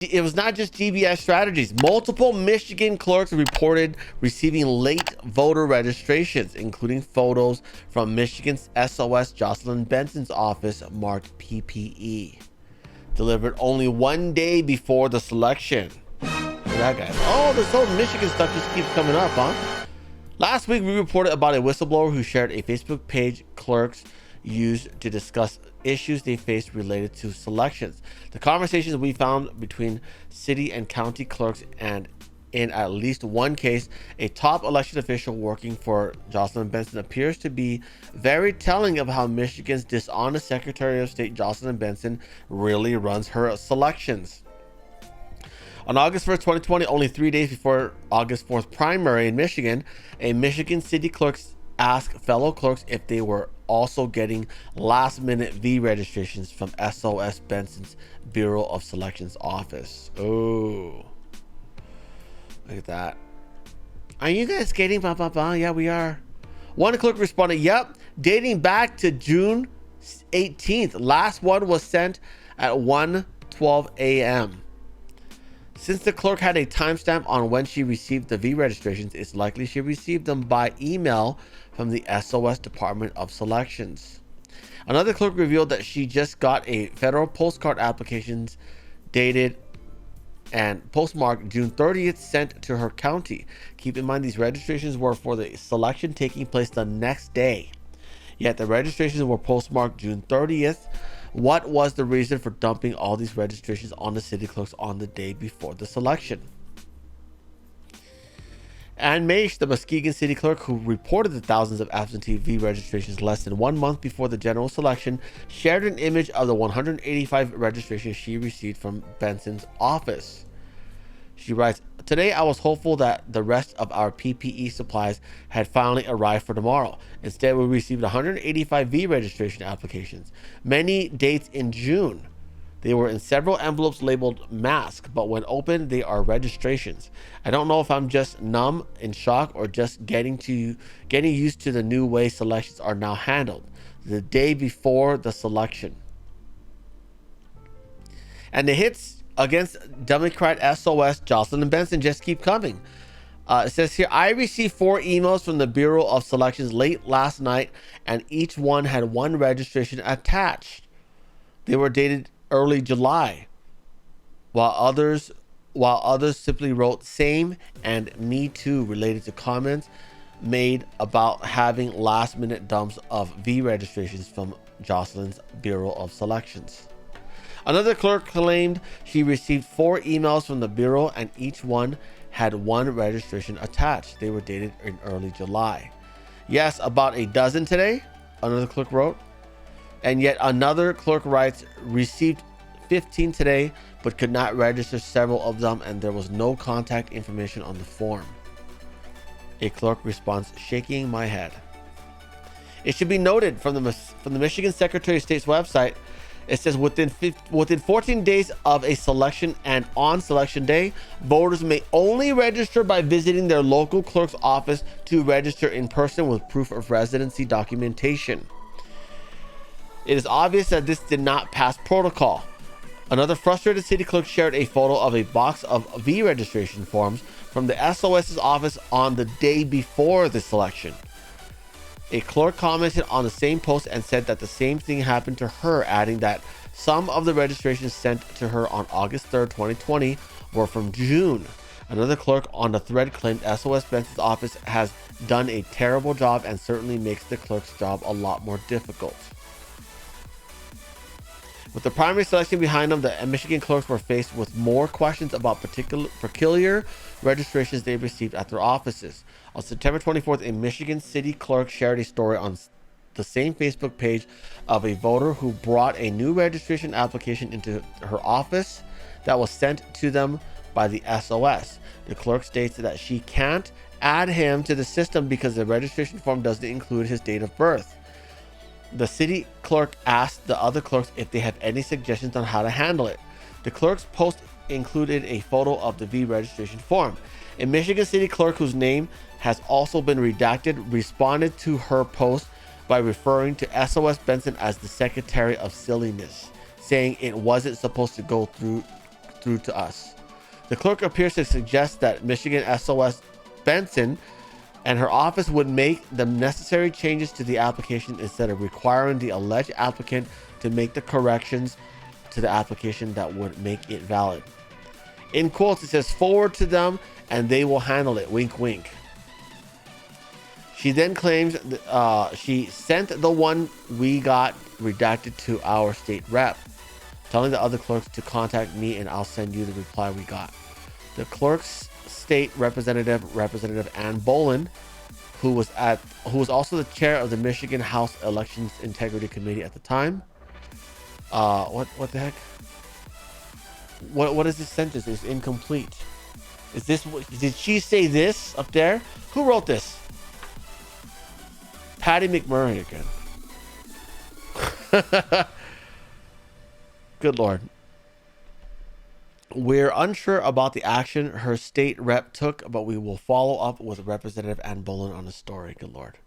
It was not just GBS strategies. Multiple Michigan clerks reported receiving late voter registrations, including photos from Michigan's SOS Jocelyn Benson's office marked PPE, delivered only 1 day before the selection. Look at that guy. Oh, this whole Michigan stuff just keeps coming up, huh? Last week, we reported about a whistleblower who shared a Facebook page clerks used to discuss issues they faced related to selections. The conversations we found between city and county clerks, and in at least one case, a top election official working for Jocelyn Benson, appears to be very telling of how Michigan's dishonest Secretary of State Jocelyn Benson really runs her selections. On August 1st, 2020, only 3 days before August 4th primary in Michigan, a Michigan city clerk asked fellow clerks if they were also getting last-minute V registrations from SOS Benson's Bureau of Selections office. Oh, look at that. Are you guys getting blah, blah, blah? Yeah, we are. One clerk responded, yep, dating back to June 18th. Last one was sent at 1:12 a.m. Since the clerk had a timestamp on when she received the V registrations, it's likely she received them by email from the SOS Department of Selections. Another clerk revealed that she just got a federal postcard applications dated and postmarked June 30th sent to her county. Keep in mind, these registrations were for the selection taking place the next day. Yet the registrations were postmarked June 30th. What was the reason for dumping all these registrations on the city clerks on the day before the selection? Ann Maish, the Muskegon city clerk who reported the thousands of absentee V registrations less than 1 month before the general selection, shared an image of the 185 registrations she received from Benson's office. She writes, today I was hopeful that the rest of our PPE supplies had finally arrived for tomorrow. Instead, we received 185 V registration applications, many dates in June. They were in several envelopes labeled mask, but when opened, they are registrations. I don't know if I'm just numb, in shock, or just getting used to the new way selections are now handled. The day before the selection. And the hits against Democrat SOS Jocelyn Benson just keep coming. It says here, I received 4 emails from the Bureau of Selections late last night, and each one had 1 registration attached. They were dated early July, while others simply wrote same and me too related to comments made about having last-minute dumps of V registrations from Jocelyn's Bureau of Selections. Another clerk claimed she received 4 emails from the Bureau and each one had 1 registration attached. They were dated in early July. Yes, about a dozen today, another clerk wrote. And yet another clerk writes, received 15 today, but could not register several of them, and there was no contact information on the form. A clerk responds, shaking my head. It should be noted from the Michigan Secretary of State's website, it says within 14 days of a selection and on selection day, voters may only register by visiting their local clerk's office to register in person with proof of residency documentation. It is obvious that this did not pass protocol. Another frustrated city clerk shared a photo of a box of V registration forms from the SOS's office on the day before the selection. A clerk commented on the same post and said that the same thing happened to her, adding that some of the registrations sent to her on August 3rd, 2020 were from June. Another clerk on the thread claimed SOS Benson's office has done a terrible job and certainly makes the clerk's job a lot more difficult. With the primary selection behind them, the Michigan clerks were faced with more questions about peculiar registrations they received at their offices. On September 24th, a Michigan city clerk shared a story on the same Facebook page of a voter who brought a new registration application into her office that was sent to them by the SOS. The clerk states that she can't add him to the system because the registration form doesn't include his date of birth. The city clerk asked the other clerks if they have any suggestions on how to handle it. The clerk's post included a photo of the V registration form. A Michigan city clerk whose name has also been redacted responded to her post by referring to SOS Benson as the Secretary of Silliness, saying it wasn't supposed to go through through to us. The clerk appears to suggest that Michigan SOS Benson and her office would make the necessary changes to the application instead of requiring the alleged applicant to make the corrections to the application that would make it valid. In quotes, it says, "Forward to them and they will handle it, wink wink." She then claims she sent the one we got redacted to our state rep, telling the other clerks to contact me and I'll send you the reply we got. The clerk's state representative, Representative Ann Boland, who was also the chair of the Michigan House Elections Integrity Committee at the time. What the heck? What is this sentence? It's incomplete. Is this, did she say this up there? Who wrote this? Patty McMurray again. Good Lord. We're unsure about the action her state rep took, but we will follow up with Representative Ann Boland on the story. Good Lord.